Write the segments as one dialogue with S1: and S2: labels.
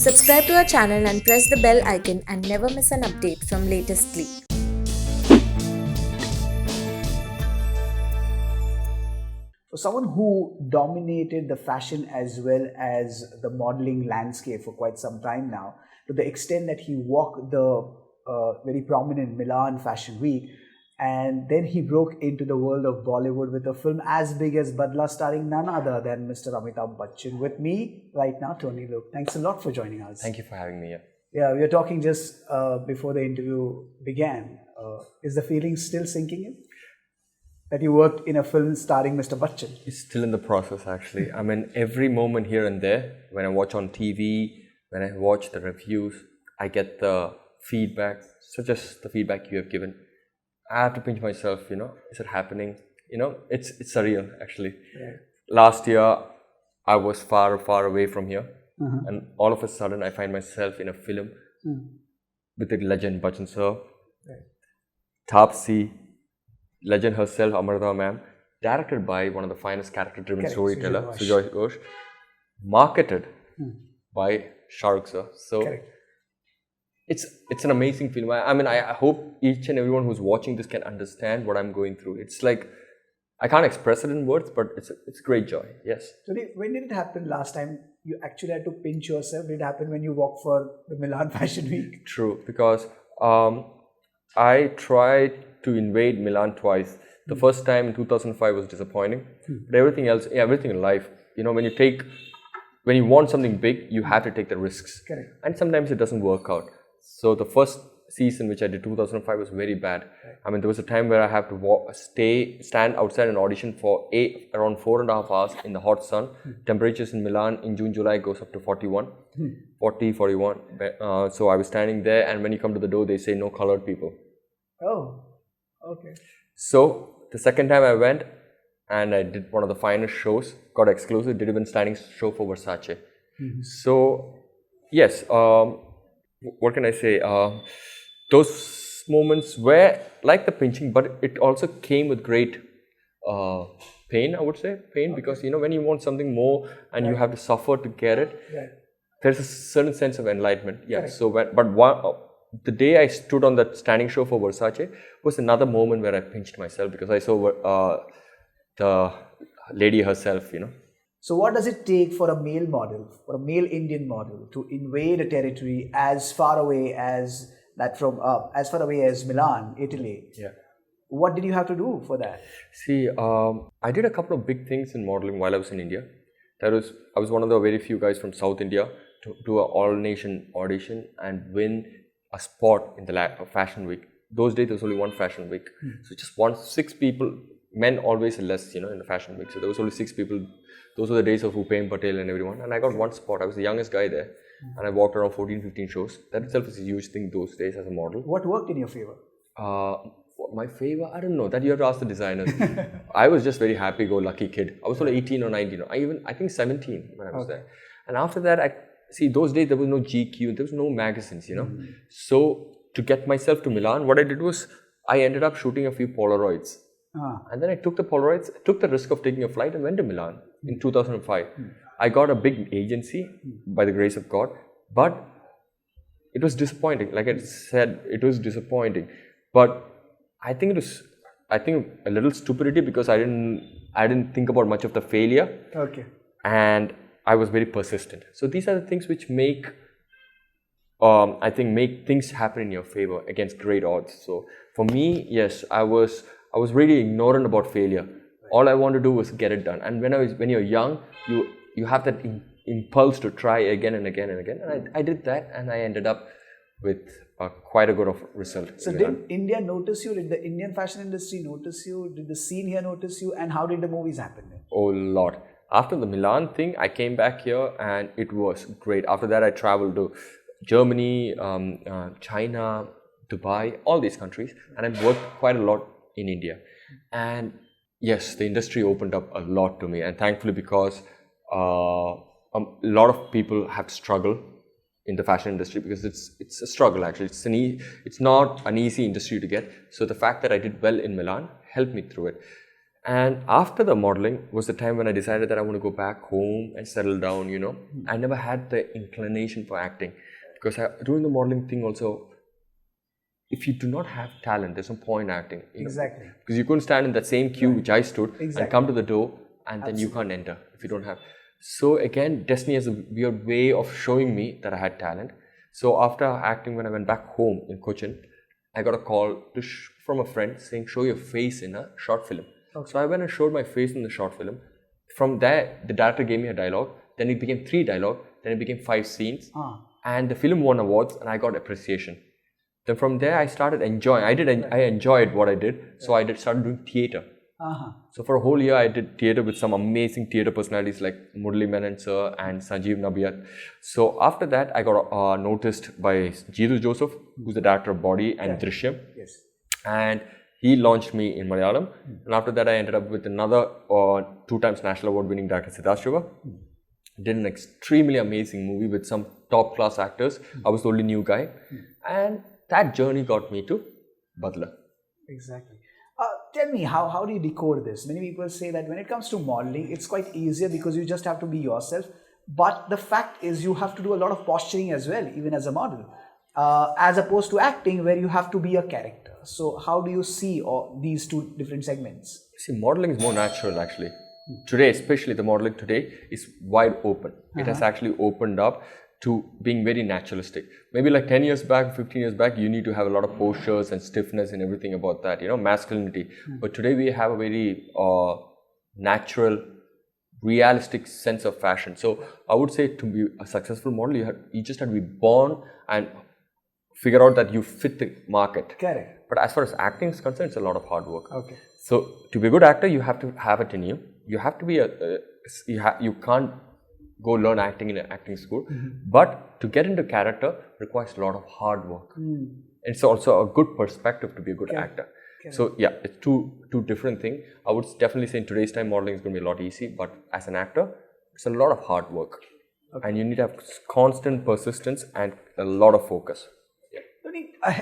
S1: Subscribe to our channel and press the bell icon and never miss an update from latest Glee.
S2: For someone who dominated the fashion as well as the modeling landscape for quite some time now, to the extent that he walked the very prominent Milan Fashion Week, and then he broke into the world of Bollywood with a film as big as Badla, starring none other than Mr. Amitabh Bachchan. With me right now, Tony Luke. Thanks a lot for joining us.
S3: Thank you for having me.
S2: Yeah, we were talking just before the interview began. Is the feeling still sinking in? That you worked in a film starring Mr. Bachchan?
S3: It's still in the process, actually. I mean, every moment here and there, when I watch on TV, when I watch the reviews, I get the feedback, such as the feedback you have given. I have to pinch myself, is it happening? It's surreal, actually.
S2: Yeah.
S3: Last year, I was far, far away from here. And all of a sudden, I find myself in a film with the legend Bachchan sir, Tapsee, legend herself, Amrita ma'am, directed by one of the finest character-driven storyteller, Sujoy Ghosh, marketed by Shahrukh sir. So it's an amazing film. I hope each and everyone who's watching this can understand what I'm going through. It's like, I can't express it in words, but it's great joy. Yes.
S2: So when did it happen last time? You actually had to pinch yourself. Did it happen when you walked for the Milan Fashion Week?
S3: True, because I tried to invade Milan twice. The first time in 2005 was disappointing, but everything else, everything in life, when you want something big, you have to take the risks.
S2: Correct.
S3: And sometimes it doesn't work out. So the first season which I did, 2005, was very bad. Right. There was a time where I have to stand outside an audition for around 4.5 hours in the hot sun. Temperatures in Milan in June, July goes up to 41, 40, 41. So I was standing there, and when you come to the door, they say no colored people.
S2: Oh, okay.
S3: So the second time I went, and I did one of the finest shows, got exclusive, did even standing show for Versace. So yes, what can I say? Those moments were like the pinching, but it also came with great pain, I would say. Pain, because when you want something more and you have to suffer to get it, there's a certain sense of enlightenment. Yeah. So the day I stood on that standing show for Versace was another moment where I pinched myself, because I saw the lady herself,
S2: So what does it take for a male model, for a male Indian model, to invade a territory as far away as as far away as Milan, Italy?
S3: Yeah.
S2: What did you have to do for that?
S3: See, I did a couple of big things in modeling while I was in India. I was one of the very few guys from South India to do an all-nation audition and win a spot in the Fashion Week. Those days there was only one Fashion Week, so just 6 people. Men always less, in the Fashion Week. So there was only 6 people. Those were the days of Upain Patel and everyone. And I got one spot. I was the youngest guy there. And I walked around 14, 15 shows. That itself is a huge thing those days as a model.
S2: What worked in your favor?
S3: My favor? I don't know. That you have to ask the designers. I was just very happy-go-lucky kid. I was only 18 or 19. I think 17 when I was there. And after that, those days there was no GQ. There was no magazines, So to get myself to Milan, what I did was I ended up shooting a few Polaroids. And then I took the Polaroids, took the risk of taking a flight and went to Milan in 2005. I got a big agency by the grace of God, but it was disappointing. Like I said, it was disappointing. But I think a little stupidity, because I didn't think about much of the failure.
S2: Okay.
S3: And I was very persistent. So these are the things which make things happen in your favor against great odds. So for me, yes, I was really ignorant about failure. All I wanted to do was get it done. And when you're young, you have that impulse to try again and again and again. And I did that, and I ended up with quite a good of result.
S2: So did India notice you? Did the Indian fashion industry notice you? Did the scene here notice you? And how did the movies happen then?
S3: Oh, lot. After the Milan thing, I came back here and it was great. After that, I traveled to Germany, China, Dubai, all these countries. And I worked quite a lot in India. And yes, the industry opened up a lot to me, and thankfully, because a lot of people have struggled in the fashion industry, because it's a struggle actually. It's not an easy industry to get. So the fact that I did well in Milan helped me through it. And after the modeling was the time when I decided that I want to go back home and settle down, you know. I never had the inclination for acting because doing the modeling thing also, if you do not have talent, there's no point acting.
S2: Exactly.
S3: Because you couldn't stand in that same queue which I stood and come to the door and then you can't enter if you don't have. So again, destiny has a weird way of showing me that I had talent. So after acting, when I went back home in Cochin, I got a call from a friend saying, show your face in a short film. Okay. So I went and showed my face in the short film. From there, the director gave me a dialogue. Then it became 3 dialogue. Then it became 5 scenes. And the film won awards and I got appreciation. Then from there, I started enjoying. I enjoyed what I did. So I started doing theatre. So for a whole year, I did theatre with some amazing theatre personalities like Murli Menon sir and Sanjeev Nabiyat. So after that, I got noticed by Jeetu Joseph, who's the director of Body and Drishyam.
S2: Yes.
S3: And he launched me in Malayalam. And after that, I ended up with another 2 times National Award winning director, Siddharth Shiva. Did an extremely amazing movie with some top class actors. I was the only new guy. And that journey got me to Badla.
S2: Exactly. Tell me, how do you decode this? Many people say that when it comes to modeling, it's quite easier because you just have to be yourself. But the fact is you have to do a lot of posturing as well, even as a model, as opposed to acting where you have to be a character. So how do you see these 2 different segments?
S3: See, modeling is more natural actually. Today, especially the modeling today is wide open. It has actually opened up to being very naturalistic. Maybe like 10 years back, 15 years back, you need to have a lot of postures and stiffness and everything about that, you know, masculinity. But today we have a very natural, realistic sense of fashion. So I would say to be a successful model, you just have to be born and figure out that you fit the market.
S2: Correct.
S3: But as far as acting is concerned, it's a lot of hard work.
S2: Okay.
S3: So to be a good actor, you have to have it in you. You have to be you can't go learn acting in an acting school. But to get into character requires a lot of hard work. It's also a good perspective to be a good actor. So yeah, it's two different things. I would definitely say in today's time, modeling is going to be a lot easy. But as an actor, it's a lot of hard work. And you need to have constant persistence and a lot of focus.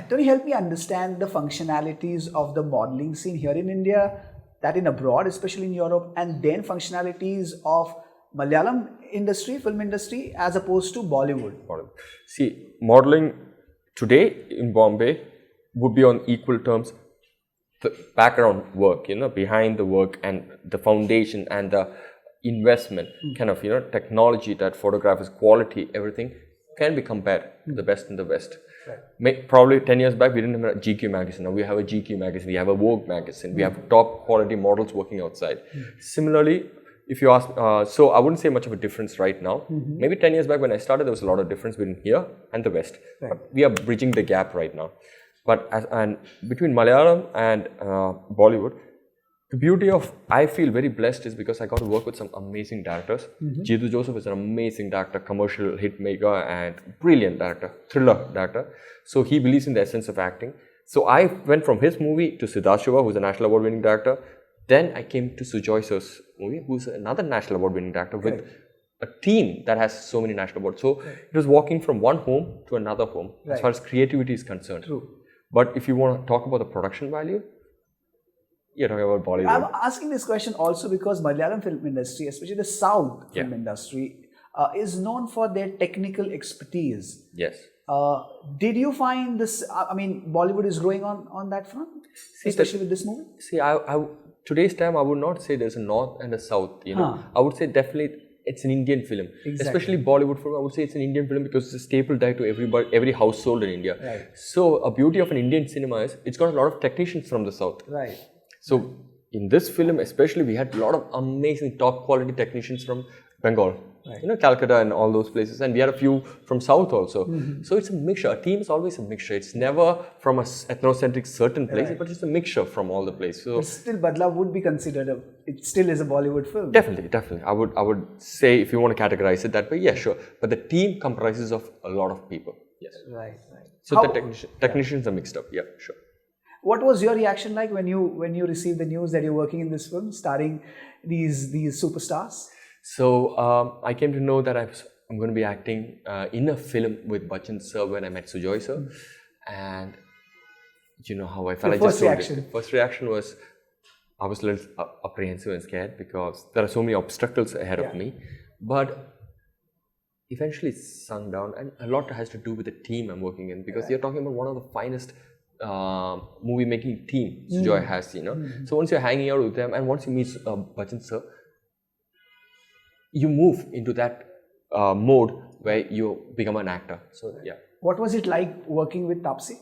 S2: Tony, help me understand the functionalities of the modeling scene here in India, that in abroad, especially in Europe, and then functionalities of Malayalam industry, film industry, as opposed to Bollywood.
S3: See, modeling today in Bombay would be on equal terms. The background work, you know, behind the work and the foundation and the investment, kind of, you know, technology that photographers, quality, everything can be compared to the best in the West. Probably 10 years back, we didn't have a GQ magazine. Now we have a GQ magazine, we have a Vogue magazine, we have top quality models working outside. Similarly, if you ask, so I wouldn't say much of a difference right now. Maybe 10 years back when I started, there was a lot of difference between here and the West. But we are bridging the gap right now. But between Malayalam and Bollywood, the beauty of, I feel very blessed is because I got to work with some amazing directors. Jeetu Joseph is an amazing director, commercial hit maker and brilliant director, thriller director. So he believes in the essence of acting. So I went from his movie to Siddharth Shiva, who's a National Award winning director. Then I came to Sujoy sir's movie, who's another National Award winning director with a team that has so many national awards. So it was walking from one home to another home as far as creativity is concerned.
S2: True.
S3: But if you want to talk about the production value, you're talking about Bollywood.
S2: I'm asking this question also because Malayalam film industry, especially the South film industry, is known for their technical expertise.
S3: Yes.
S2: Did you find this, I mean, Bollywood is growing on that front, especially with this movie?
S3: See, today's time, I would not say there's a North and a South, you know. I would say definitely it's an Indian film. Especially Bollywood film, I would say it's an Indian film because it's a staple diet to every household in India. So a beauty of an Indian cinema is it's got a lot of technicians from the South. So in this film especially, we had a lot of amazing top quality technicians from Bengal, you know, Calcutta and all those places, and we had a few from South also. So it's a mixture. A team is always a mixture. It's never from a ethnocentric certain place, but it's a mixture from all the places. So
S2: but still, Badla would be considered it still is a Bollywood film.
S3: Definitely. I would say if you want to categorize it that way, yeah, sure. But the team comprises of a lot of people. Yes.
S2: Right.
S3: So the technicians are mixed up. Yeah, sure.
S2: What was your reaction like when you received the news that you're working in this film, starring these superstars?
S3: So I came to know that I'm going to be acting in a film with Bachchan sir when I met Sujoy sir, and you know how I felt.
S2: First reaction
S3: was I was a little apprehensive and scared because there are so many obstacles ahead of me. But eventually it sunk down, and a lot has to do with the team I'm working in, because you're talking about one of the finest movie making team Joy has, So once you're hanging out with them and once you meet Bachchan sir, you move into that mode where you become an actor. So yeah.
S2: What was it like working with Tapsee?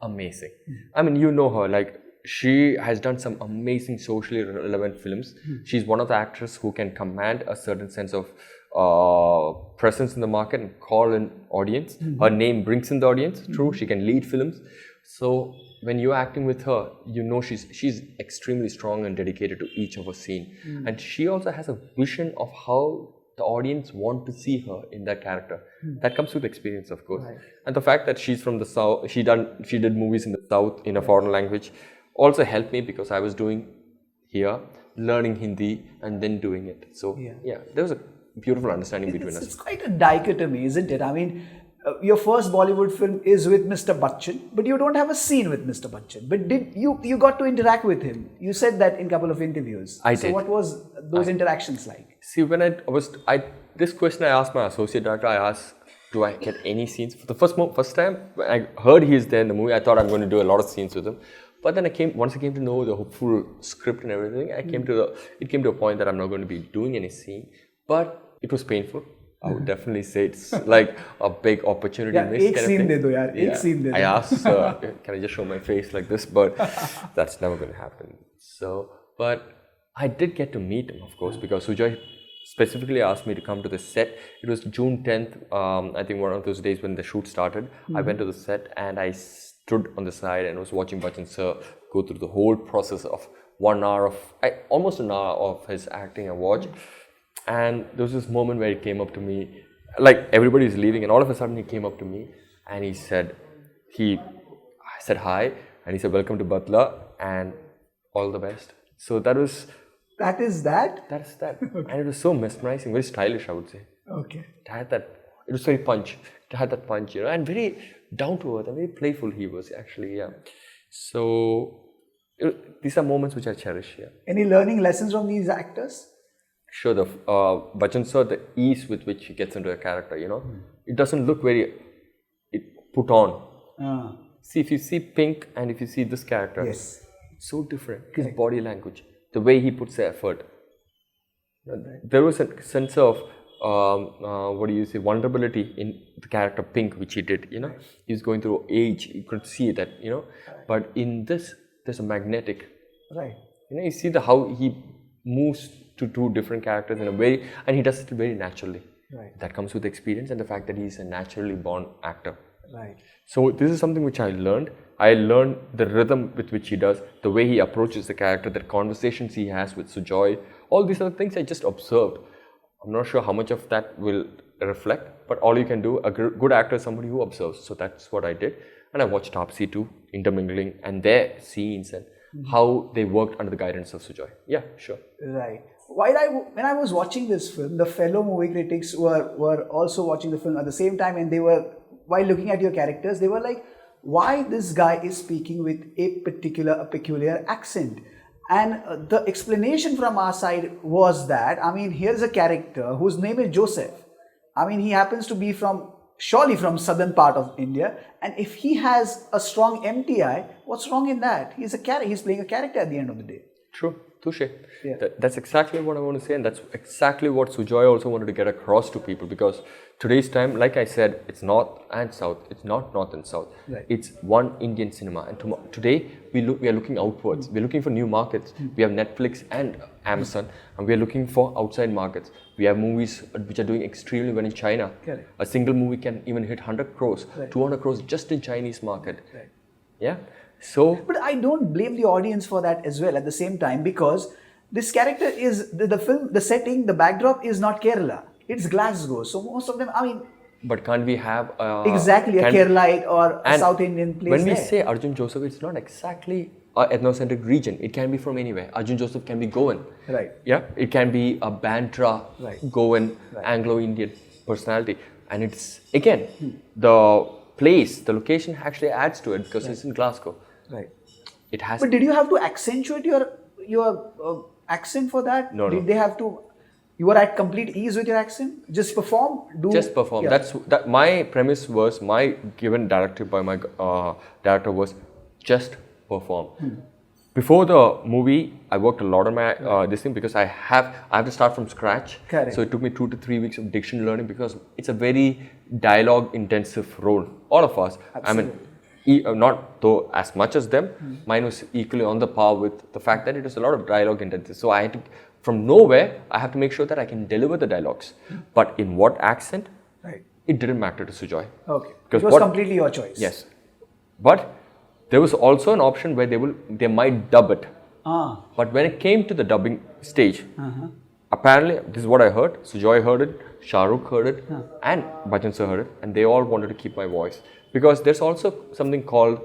S3: Amazing. I mean, you know her, like she has done some amazing socially relevant films. She's one of the actors who can command a certain sense of presence in the market and call an audience. Her name brings in the audience. True, she can lead films. So when you're acting with her, you know she's extremely strong and dedicated to each of her scene. And she also has a vision of how the audience want to see her in that character. That comes with experience, of course. Right. And the fact that she's from the South, she did movies in the South in a foreign language, also helped me because I was doing here, learning Hindi and then doing it. So yeah there was a beautiful understanding between us.
S2: It's quite a dichotomy, isn't it? I mean, your first Bollywood film is with Mr. Bachchan, but you don't have a scene with Mr. Bachchan. But you got to interact with him? You said that in a couple of interviews.
S3: I did.
S2: So what was those interactions like?
S3: See, when this question I asked my associate director, I asked, do I get any scenes? For the first time, when I heard he's there in the movie, I thought I'm going to do a lot of scenes with him. But then once I came to know the full script and everything, it came to a point that I'm not going to be doing any scene. But it was painful. I would definitely say it's like a big opportunity. I asked, can I just show my face like this? But that's never going to happen. So, but I did get to meet him, of course, because Sujoy specifically asked me to come to the set. It was June 10th, I think one of those days when the shoot started. I went to the set and I stood on the side and was watching Bachchan sir go through the whole process of almost an hour of his acting and watch. And there was this moment where he came up to me, like everybody is leaving, and all of a sudden he came up to me and I said hi, and he said, welcome to Badla and all the best. So that is that. Okay. And it was so mesmerizing, very stylish, I would say.
S2: Okay.
S3: It was very punch. It had that punch, and very down to earth and very playful he was actually, yeah. So these are moments which I cherish, yeah.
S2: Any learning lessons from these actors?
S3: Sure, the Bachchan sir, the ease with which he gets into a character, it doesn't look very put on. See, if you see Pink and if you see this character, it's so different. His body language, the way he puts the effort. There was a sense of vulnerability in the character Pink, which he did. He's going through age. You could see that. But in this, there's a magnetic.
S2: Right.
S3: You see how he moves to two different characters in a way, and he does it very naturally.
S2: Right.
S3: That comes with experience and the fact that he's a naturally born actor.
S2: Right.
S3: So this is something which I learned. I learned the rhythm with which he does, the way he approaches the character, the conversations he has with Sujoy. All these are things I just observed. I'm not sure how much of that will reflect, but all you can do, a good actor is somebody who observes. So that's what I did. And I watched Tapsee too, intermingling, and their scenes and how they worked under the guidance of Sujoy. Yeah, sure.
S2: Right. When I was watching this film, the fellow movie critics were also watching the film at the same time, and they were, while looking at your characters, they were like, why this guy is speaking with a peculiar accent? And the explanation from our side was that, I mean, here's a character whose name is Joseph. I mean, he happens to be surely from southern part of India, and if he has a strong MTI, what's wrong in that? He's playing a character at the end of the day.
S3: True, touche.
S2: Yeah.
S3: That's exactly what I want to say, and that's exactly what Sujoy also wanted to get across to people, because today's time, like I said, it's north and south. It's not north and south.
S2: Right.
S3: It's one Indian cinema, and today we are looking outwards. We're looking for new markets. We have Netflix and Amazon, and we are looking for outside markets. We have movies which are doing extremely well in China.
S2: Correct.
S3: A single movie can even hit 100 crores, 200 crores just in Chinese market.
S2: Right.
S3: Yeah. So,
S2: but I don't blame the audience for that as well at the same time, because this character is the setting, the backdrop is not Kerala, it's Glasgow. So most of them, I mean,
S3: but can't we have
S2: exactly a Keralite or a South Indian place?
S3: When we say Arjun Joseph, it's not exactly an ethnocentric region. It can be from anywhere. Arjun Joseph can be Goan.
S2: Right.
S3: Yeah. It can be a Bandra, Goan, Anglo-Indian personality, and it's again the place, the location actually adds to it because it's in Glasgow.
S2: Right.
S3: It has.
S2: But did you have to accentuate your accent for that?
S3: No,
S2: Did
S3: no.
S2: they have to? You were at complete ease with your accent. Just perform.
S3: Just perform.
S2: Yeah.
S3: That. My premise was, my given directive by my director was just perform. Before the movie, I worked a lot on my this thing, because I have to start from scratch.
S2: Correct.
S3: So it took me 2 to 3 weeks of diction learning, because it's a very dialogue intensive role. All of us.
S2: Absolutely.
S3: I mean, not though as much as them. Mine was equally on the par with the fact that it was a lot of dialogue intensive. So I had to, from nowhere, I have to make sure that I can deliver the dialogues. But in what accent?
S2: Right.
S3: It didn't matter to Sujoy.
S2: Okay.
S3: Because
S2: It was completely your choice.
S3: Yes. But there was also an option where they might dub it. But when it came to the dubbing stage, apparently, this is what I heard. Sujoy heard it, Shah Rukh heard it, and Bachchan sir heard it, and they all wanted to keep my voice. Because there's also something called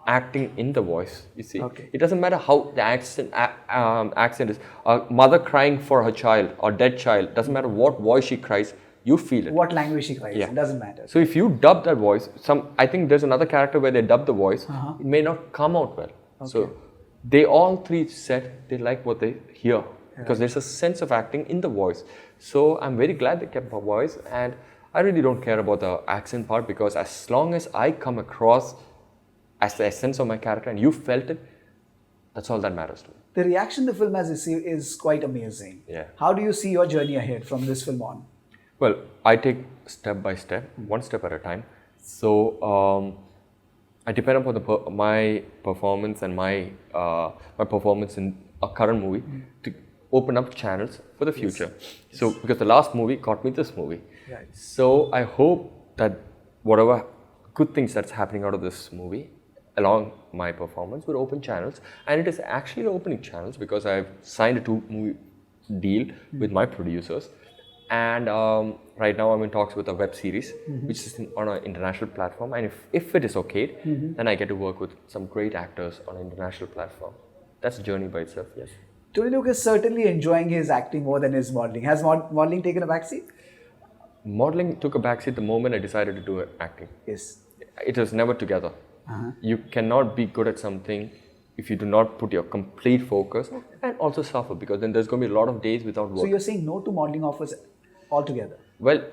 S3: acting in the voice, you see.
S2: Okay.
S3: It doesn't matter how the accent is. A mother crying for her child or dead child, doesn't matter what voice she cries, you feel it.
S2: What language she cries,
S3: Yeah.
S2: it doesn't matter.
S3: So if you dub that voice, I think there's another character where they dub the voice, it may not come out well. So they all three said they like what they hear, because there's a sense of acting in the voice. So I'm very glad they kept my voice, and I really don't care about the accent part, because as long as I come across as the essence of my character and you felt it, that's all that matters to me.
S2: The reaction the film has received is quite amazing.
S3: Yeah.
S2: How do you see your journey ahead from this film on?
S3: Well, I take step by step, one step at a time. So I depend upon my performance and my performance in a current movie to open up channels for the future. So because the last movie got me this movie.
S2: Right.
S3: So I hope that whatever good things that's happening out of this movie along my performance will open channels, and it is actually opening channels because I've signed a 2-movie deal with my producers, and right now I'm in talks with a web series which is on an international platform, and if it is okay, then I get to work with some great actors on an international platform. That's a journey by itself, yes.
S2: Tony Luke is certainly enjoying his acting more than his modeling. Has modeling taken a backseat?
S3: Modeling took a backseat the moment I decided to do acting.
S2: Yes.
S3: It was never together. You cannot be good at something if you do not put your complete focus and also suffer, because then there's going to be a lot of days without work.
S2: So you're saying no to modeling offers altogether?
S3: Well,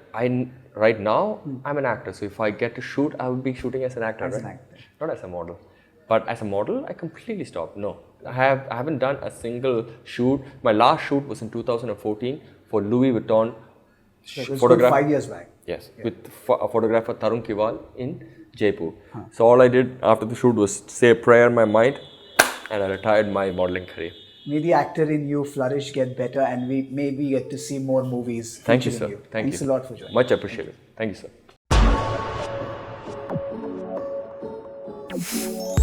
S3: right now I'm an actor, so if I get to shoot, I would be shooting as an actor,
S2: As
S3: right?
S2: an actor.
S3: Not as a model. But as a model, I completely stopped. No, I haven't done a single shoot. My last shoot was in 2014 for Louis Vuitton.
S2: So it was
S3: Photograph.
S2: 5 years back.
S3: Yes, with a photographer Tarun Kiwal in Jaipur. So all I did after the shoot was say a prayer in my mind, and I retired my modeling career.
S2: May the actor in you flourish, get better, and we maybe get to see more movies.
S3: Thank you,
S2: featuring
S3: sir. Thank
S2: Thanks
S3: you.
S2: a lot for joining.
S3: Much appreciated. Thank you, sir.